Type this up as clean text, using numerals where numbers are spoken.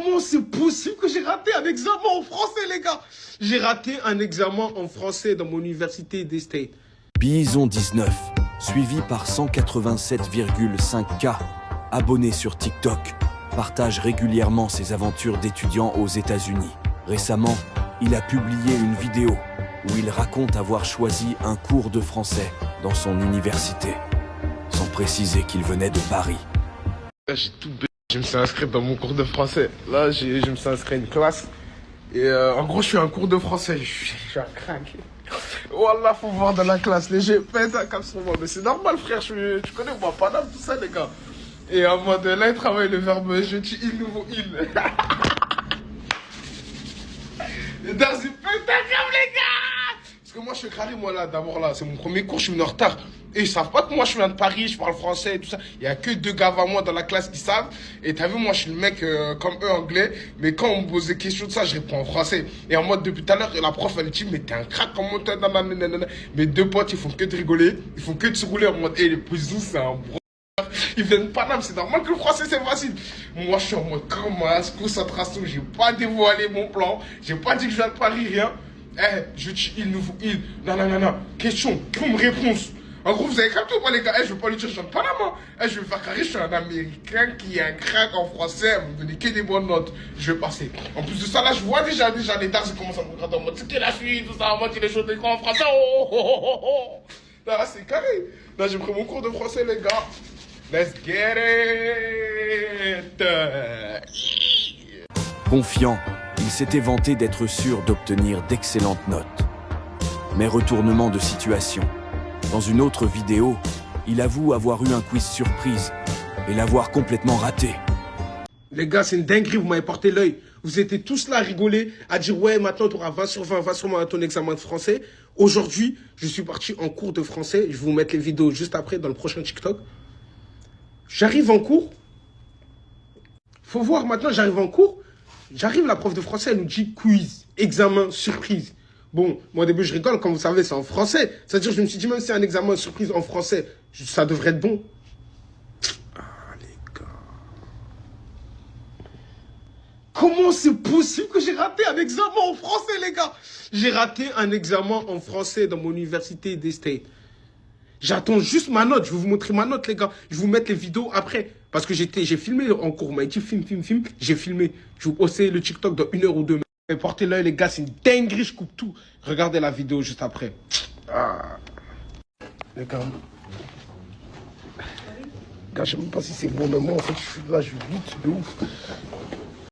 Comment c'est possible que j'ai raté un examen en français, les gars? J'ai raté un examen en français dans mon université des States. Bison 19, suivi par 187,5K, abonné sur TikTok, partage régulièrement ses aventures d'étudiant aux États-Unis. Récemment, il a publié une vidéo où il raconte avoir choisi un cours de français dans son université, sans préciser qu'il venait de Paris. Là, j'ai tout baisé. Je me suis inscrit dans mon cours de français. Là, je me suis inscrit à une classe. Et en gros, je suis un cours de français. Je suis un crack. Wallah, faut voir dans la classe. Les gens pètent un cap sur moi. Mais c'est normal, frère. Tu connais, moi, Paname, tout ça, les gars. Et en mode, là, il travaille le verbe je tue il, nouveau il. Et dans une putain comme les gars. Parce que moi, je suis carré, moi, là, d'abord, là. C'est mon premier cours, je suis venu en retard. Et ils savent pas que moi, je viens de Paris, je parle français et tout ça. Il y a que 2 gars avant moi dans la classe qui savent. Et t'as vu, moi, je suis le mec comme eux, anglais. Mais quand on me pose des questions de ça, je réponds en français. Et en mode, depuis tout à l'heure, la prof, elle dit, mais t'es un crack, comment t'es, nanana. Mes 2 potes, ils font que de rigoler. Ils font que de se rouler en mode, hé, les pousous, c'est un bro. Ils viennent pas là, c'est normal que le français, c'est facile. Moi, je suis en mode, comment, concentration, j'ai pas dévoilé mon plan. J'ai pas dit que je viens de Paris, rien. Eh, je tue il, nouveau il. Non. Question, comme réponse. En gros, vous avez capté ou pas, les gars? Je vais pas lui dire, je chante pas là, moi. Je vais faire carré, je suis un Américain qui est un crack en français. Vous me donnez que des bonnes notes. Je vais passer. En plus de ça, là, je vois déjà les dards, ils commencent à me regarder en mode, c'est qui la suite, tout ça, en mode, il est chaud d'écran en français. Oh. Là, c'est carré. Là, j'ai pris mon cours de français, les gars. Let's get it. Confiant, il s'était vanté d'être sûr d'obtenir d'excellentes notes. Mais retournement de situation. Dans une autre vidéo, il avoue avoir eu un quiz surprise et l'avoir complètement raté. Les gars, c'est une dinguerie, vous m'avez porté l'œil. Vous étiez tous là à rigoler, à dire ouais, maintenant tu auras 20 sur 20, va sûrement à ton examen de français. Aujourd'hui, je suis parti en cours de français. Je vais vous mettre les vidéos juste après dans le prochain TikTok. J'arrive en cours. Faut voir, maintenant j'arrive en cours. J'arrive, la prof de français, elle nous dit quiz, examen, surprise. Bon, moi au début je rigole, comme vous savez, c'est en français. C'est-à-dire, je me suis dit, même si c'est un examen surprise en français, ça devrait être bon. Ah, les gars. Comment c'est possible que j'ai raté un examen en français, les gars? J'ai raté un examen en français dans mon université des States. J'attends juste ma note. Je vais vous montrer ma note, les gars. Je vais vous mettre les vidéos après. Parce que j'ai filmé en cours. On m'a dit film. J'ai filmé. Je vais vous poster le TikTok dans 1 heure ou 2. Mais portez l'œil, les gars. C'est une dinguerie. Je coupe tout. Regardez la vidéo juste après. Ah. Les gars. Les gars, je sais même pas si c'est bon. Mais moi, en fait, je suis là. Je lutte de ouf.